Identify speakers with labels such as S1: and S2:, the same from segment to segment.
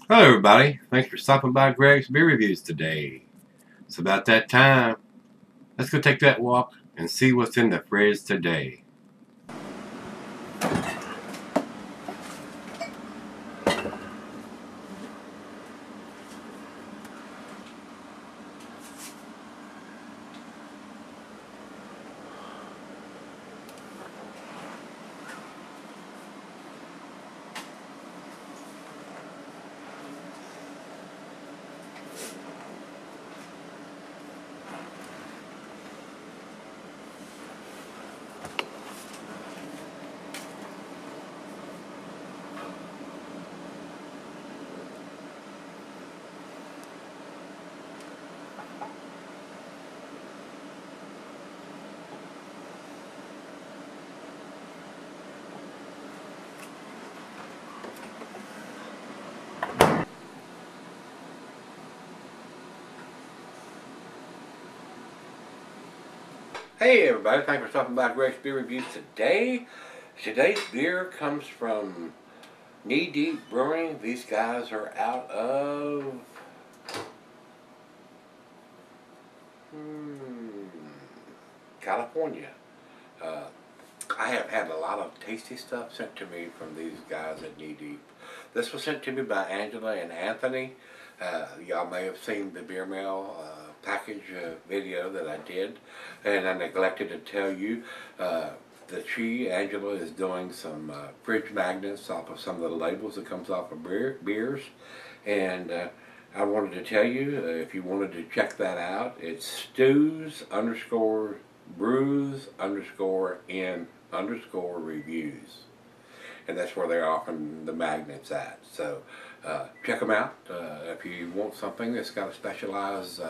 S1: Hello everybody, thanks for stopping by Greg's Beer Reviews today. It's about that time. Let's go take that walk and see what's in the fridge today. Hey everybody, thanks for stopping by Greg's Beer Reviews today. Today's beer comes from Knee Deep Brewing. These guys are out of California. Uh, I have had a lot of tasty stuff sent to me from these guys at Knee Deep. This was sent to me by Angela and Anthony. Y'all may have seen the beer mail package video that I did, and I neglected to tell you that Angela, is doing some fridge magnets off of some of the labels that comes off of beers, and I wanted to tell you, if you wanted to check that out, it's stews_brews_in_reviews. And that's where they're offering the magnets at. So check them out. If you want something that's got a specialized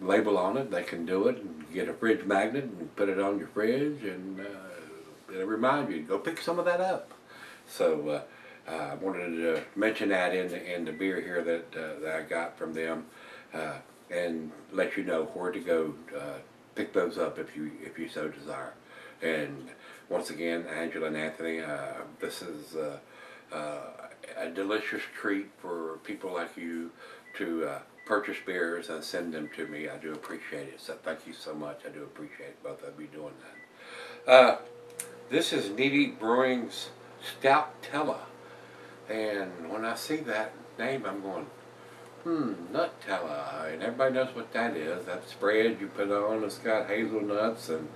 S1: label on it, they can do it and get a fridge magnet and put it on your fridge, and it'll remind you to go pick some of that up. So I wanted to mention that in the beer here that I got from them, and let you know where to go pick those up if you so desire. And once again, Angela and Anthony, this is a delicious treat for people like you to purchase beers and send them to me. I do appreciate it. So thank you so much. I do appreciate both of you doing that. This is Knee Deep Brewing's Stoutella. And when I see that name, I'm going, Nutella. And everybody knows what that is. That spread you put on, it's got hazelnuts and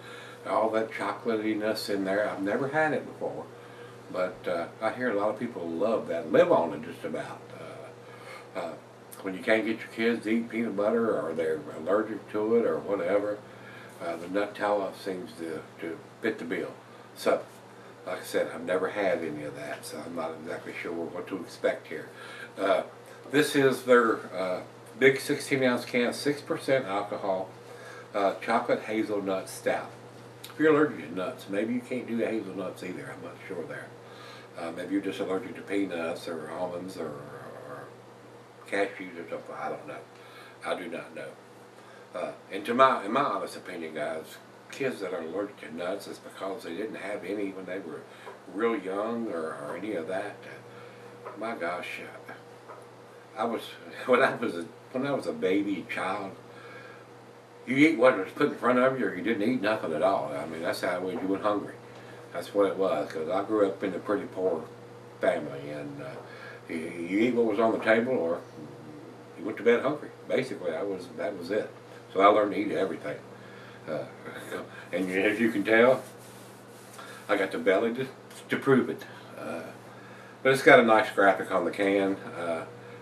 S1: all that chocolatiness in there. I've never had it before, but I hear a lot of people live on it just about. When you can't get your kids to eat peanut butter, or they're allergic to it or whatever, the Nutella seems to fit the bill. So, like I said, I've never had any of that, so I'm not exactly sure what to expect here. This is their big 16-ounce can, 6% alcohol, chocolate hazelnut stout. If you're allergic to nuts, maybe you can't do the hazelnuts either. I'm not sure there. Maybe you're just allergic to peanuts or almonds or cashews or something. I don't know. I do not know. And in my honest opinion, guys, kids that are allergic to nuts is because they didn't have any when they were real young or any of that. My gosh, I was when I was a baby child. You eat what was put in front of you, or you didn't eat nothing at all. I mean, that's how it was. You went hungry. That's what it was. Because I grew up in a pretty poor family, and you eat what was on the table, or you went to bed hungry. Basically, that was it. So I learned to eat everything. And as you can tell, I got the belly to prove it. But it's got a nice graphic on the can.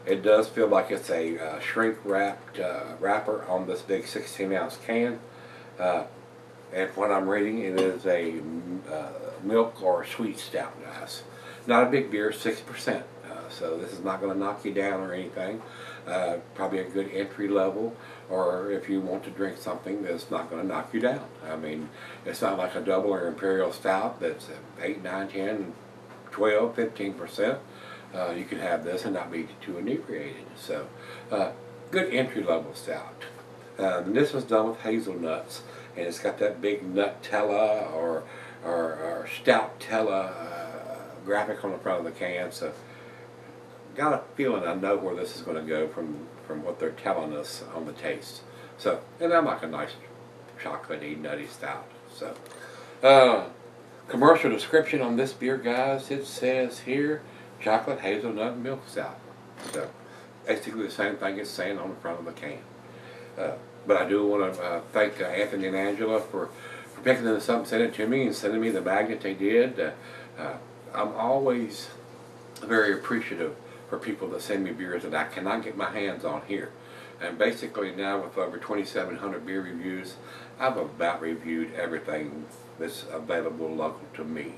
S1: It does feel like it's a shrink-wrapped wrapper on this big 16-ounce can. And what I'm reading, it is a milk or sweet stout, guys. Not a big beer, 6%. So this is not going to knock you down or anything. Probably a good entry level, or if you want to drink something that's not going to knock you down. I mean, it's not like a double or imperial stout that's 8, 9, 10, 12, 15%. You can have this and not be too inebriated. So, good entry level stout. This was done with hazelnuts, and it's got that big Nutella or Stoutella graphic on the front of the can. So, got a feeling I know where this is going to go from what they're telling us on the taste. So, and I like a nice chocolatey, nutty stout. So, commercial description on this beer, guys. It says here, chocolate hazelnut milk stout. So, basically the same thing it's saying on the front of the can. But I do want to thank Anthony and Angela for picking this up and sending it to me and sending me the magnet they did. I'm always very appreciative for people that send me beers that I cannot get my hands on here. And basically now with over 2,700 beer reviews, I've about reviewed everything that's available local to me.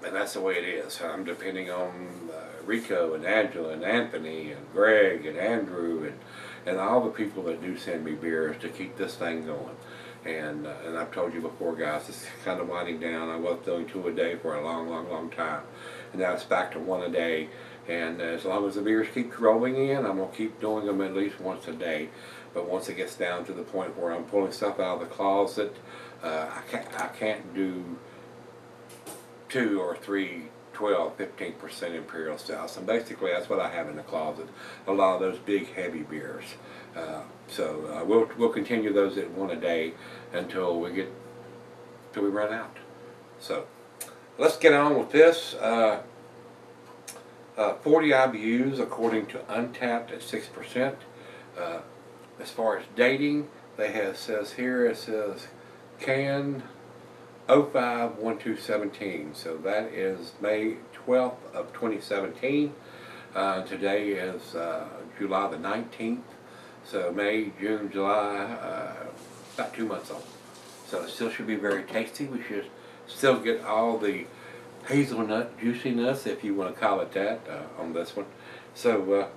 S1: And that's the way it is. I'm depending on Rico and Angela and Anthony and Greg and Andrew and all the people that do send me beers to keep this thing going. And I've told you before, guys, it's kind of winding down. I was doing 2 a day for a long time. And now it's back to 1 a day. And as long as the beers keep rolling in, I'm going to keep doing them at least once a day. But once it gets down to the point where I'm pulling stuff out of the closet, I can't do 2 or 3, 12, 15% imperial stouts. And basically that's what I have in the closet. A lot of those big heavy beers. So we'll continue those at 1 a day until we run out. So let's get on with this. 40 IBUs according to Untapped at 6%. As far as dating, says here, it says can 05/12/17. So that is May 12th of 2017. Today is July the 19th. So May, June, July, about 2 months old. So it still should be very tasty. We should still get all the hazelnut juiciness, if you want to call it that, on this one. So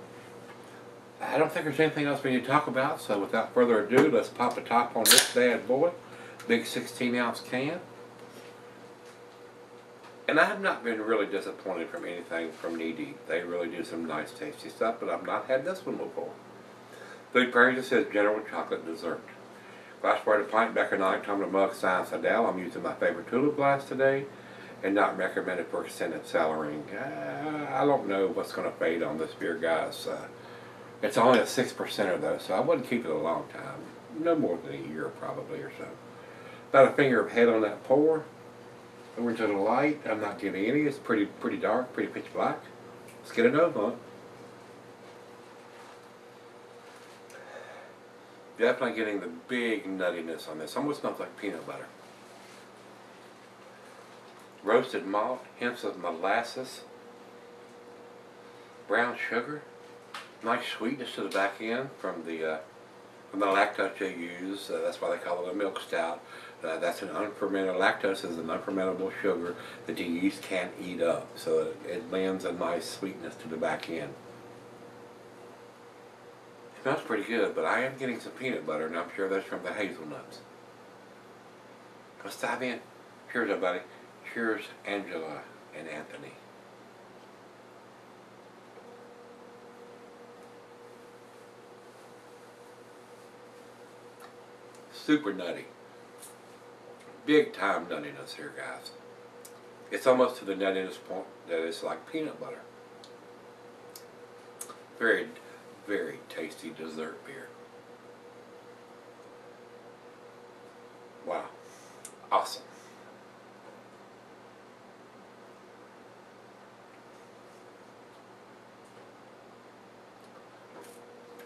S1: I don't think there's anything else we need to talk about. So without further ado, let's pop the top on this bad boy. Big 16-ounce can. And I have not been really disappointed from anything from Knee Deep. They really do some nice tasty stuff, but I've not had this one before. Food pairing, it says general chocolate dessert. Glassware to pint, Becker 9, tumbler mug, size Adele. I'm using my favorite tulip glass today, and not recommended for extended cellaring. I don't know what's going to fade on this beer, guys. It's only a 6%er though, so I wouldn't keep it a long time. No more than a year probably or so. About a finger of head on that pour. Over to the light. I'm not getting any. It's pretty dark, pretty pitch black. Let's get a nose on it. Definitely getting the big nuttiness on this. Almost smells like peanut butter. Roasted malt, hints of molasses, brown sugar, nice sweetness to the back end from the lactose they use. That's why they call it a milk stout. That's an unfermented, lactose is an unfermentable sugar that the yeast can't eat up. So it lends a nice sweetness to the back end. It smells pretty good, but I am getting some peanut butter, and I'm sure that's from the hazelnuts. Let's dive in. Cheers, everybody. Cheers, Angela and Anthony. Super nutty. Big time nuttiness here, guys. It's almost to the nuttiness point that it's like peanut butter. Very, very tasty dessert beer. Wow. Awesome.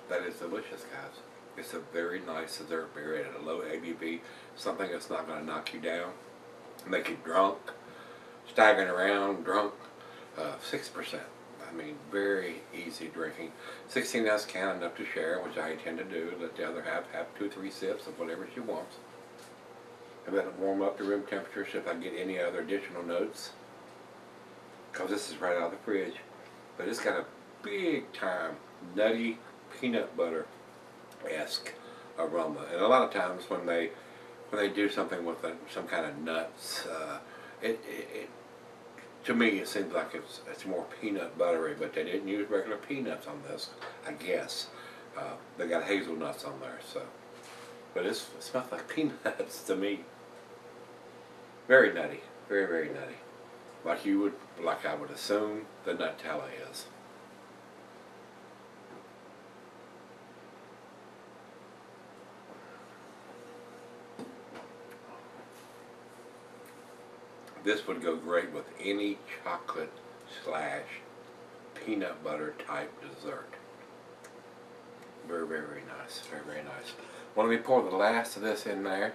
S1: That is delicious, guys. It's a very nice dessert beer at a low ABV, something that's not going to knock you down, make you drunk, staggering around, drunk. 6%. I mean, very easy drinking. 16-ounce can, enough to share, which I intend to do. Let the other half have 2 or 3 sips of whatever she wants. And let it warm up to room temperature so if I get any other additional notes. Because this is right out of the fridge. But it's got a big time nutty peanut butter-esque aroma. And a lot of times when they do something with some kind of nuts, to me it seems like it's more peanut buttery, but they didn't use regular peanuts on this, I guess. They got hazelnuts on there, so. But it smells like peanuts to me. Very nutty. Very, very nutty. like I would assume the Nutella is. This would go great with any chocolate / peanut butter type dessert. Very, very nice. Very, very nice. Let me pour the last of this in there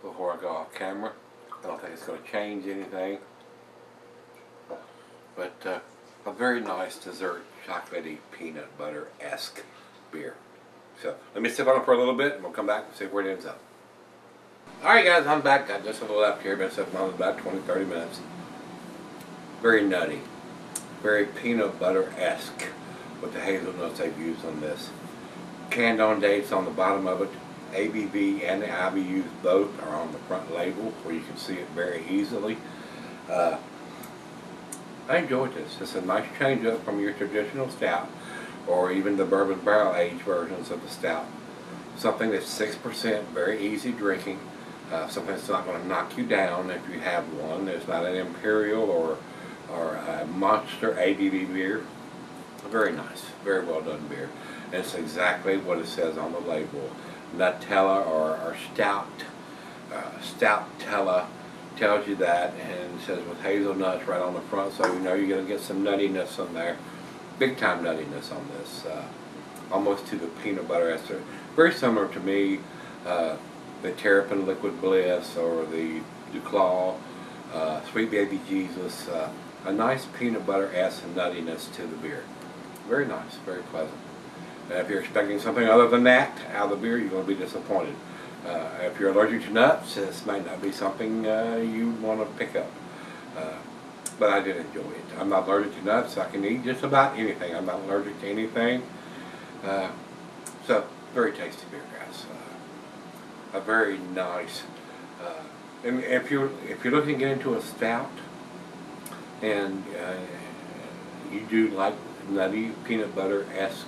S1: before I go off camera. I don't think it's going to change anything. But a very nice dessert, chocolatey, peanut butter-esque beer. So let me sip on it for a little bit and we'll come back and see where it ends up. Alright guys, I'm back. Got just a little left here. Been sipping on it about 20-30 minutes. Very nutty. Very peanut butter-esque with the hazelnuts they've used on this. Canned on dates on the bottom of it. ABV and the IBUs both are on the front label where you can see it very easily. I enjoyed this. It's a nice change up from your traditional stout or even the bourbon barrel aged versions of the stout. Something that's 6%, very easy drinking. Something that's not going to knock you down if you have one. It's not an imperial or a monster ABV beer. Very nice, very well done beer. And it's exactly what it says on the label. Nutella or Stout. Stoutella tells you that, and it says with hazelnuts right on the front, so you know you're going to get some nuttiness on there. Big time nuttiness on this. Almost to the peanut butter ester. Very similar to me, the Terrapin Liquid Bliss or the Duclaw, Sweet Baby Jesus. A nice peanut butter-esque nuttiness to the beer. Very nice, very pleasant. If you're expecting something other than that out of the beer, you're going to be disappointed. If you're allergic to nuts, this might not be something you want to pick up. But I did enjoy it. I'm not allergic to nuts. I can eat just about anything. I'm not allergic to anything. So, very tasty beer, guys. A very nice. And if you're looking to get into a stout, and you do like nutty peanut butter-esque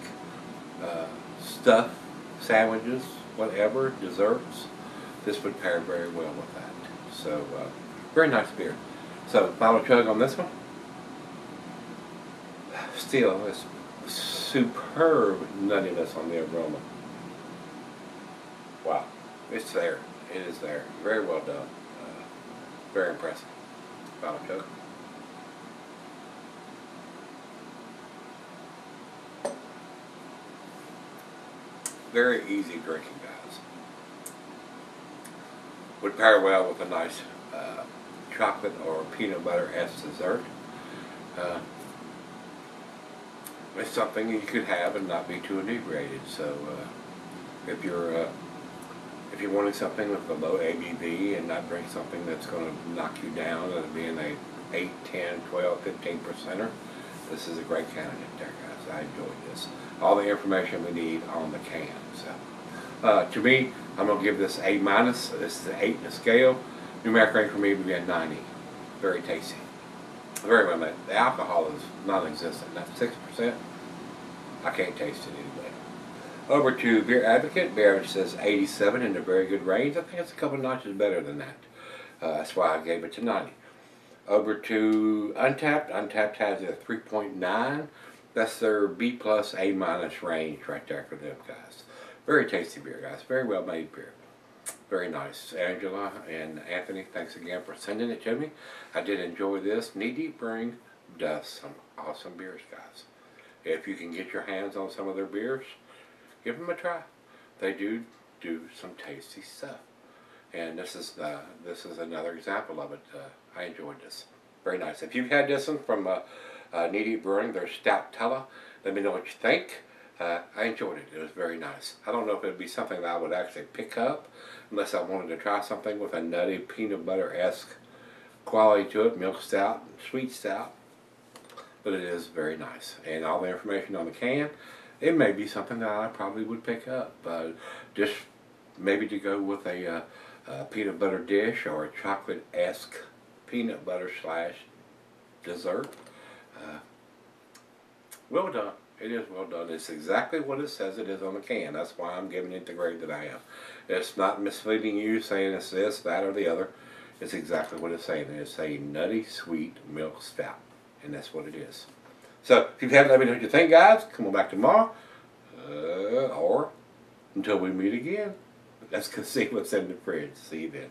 S1: stuff, sandwiches, whatever, desserts, this would pair very well with that. So, very nice beer. So, final chug on this one. Still, it's superb nuttiness on the aroma. Wow, it's there. It is there. Very well done. Very impressive. Final chug. Very easy drinking, guys. Would pair well with a nice chocolate or peanut butter-esque dessert. It's something you could have and not be too inebriated. So if you're wanting something with a low ABV and not drink something that's going to knock you down and being a 8, 10, 12, 15%er, this is a great candidate there, guys. I enjoyed this. All the information we need on the can. So, to me, I'm going to give this A-. This is an 8 in the scale. Numeric rank for me would be a 90. Very tasty. Very well made. The alcohol is non-existent. That's 6%. I can't taste it anyway. Over to Beer Advocate. Beer Advocate says 87 in a very good range. I think it's a couple notches better than that. That's why I gave it to 90. Over to Untapped. Untapped has a 3.9. That's their B+, A- range right there for them, guys. Very tasty beer, guys. Very well made beer. Very nice. Angela and Anthony, thanks again for sending it to me. I did enjoy this. Knee Deep Brewing does some awesome beers, guys. If you can get your hands on some of their beers, give them a try. They do some tasty stuff. And this is another example of it. I enjoyed this. Very nice. If you've had this one from Knee Deep Brewing, their Stoutella, let me know what you think. I enjoyed it. It was very nice. I don't know if it would be something that I would actually pick up unless I wanted to try something with a nutty peanut butter-esque quality to it, milk stout, sweet stout. But it is very nice. And all the information on the can, it may be something that I probably would pick up. Just maybe to go with a peanut butter dish or a chocolate-esque peanut butter / dessert. Well done. It is well done. It's exactly what it says it is on the can. That's why I'm giving it the grade that I am. It's not misleading you saying it's this, that, or the other. It's exactly what it's saying. It's a nutty, sweet milk stout. And that's what it is. So, if you haven't let me know what you think, guys, come on back tomorrow. Or until we meet again, let's go see what's in the fridge. See you then.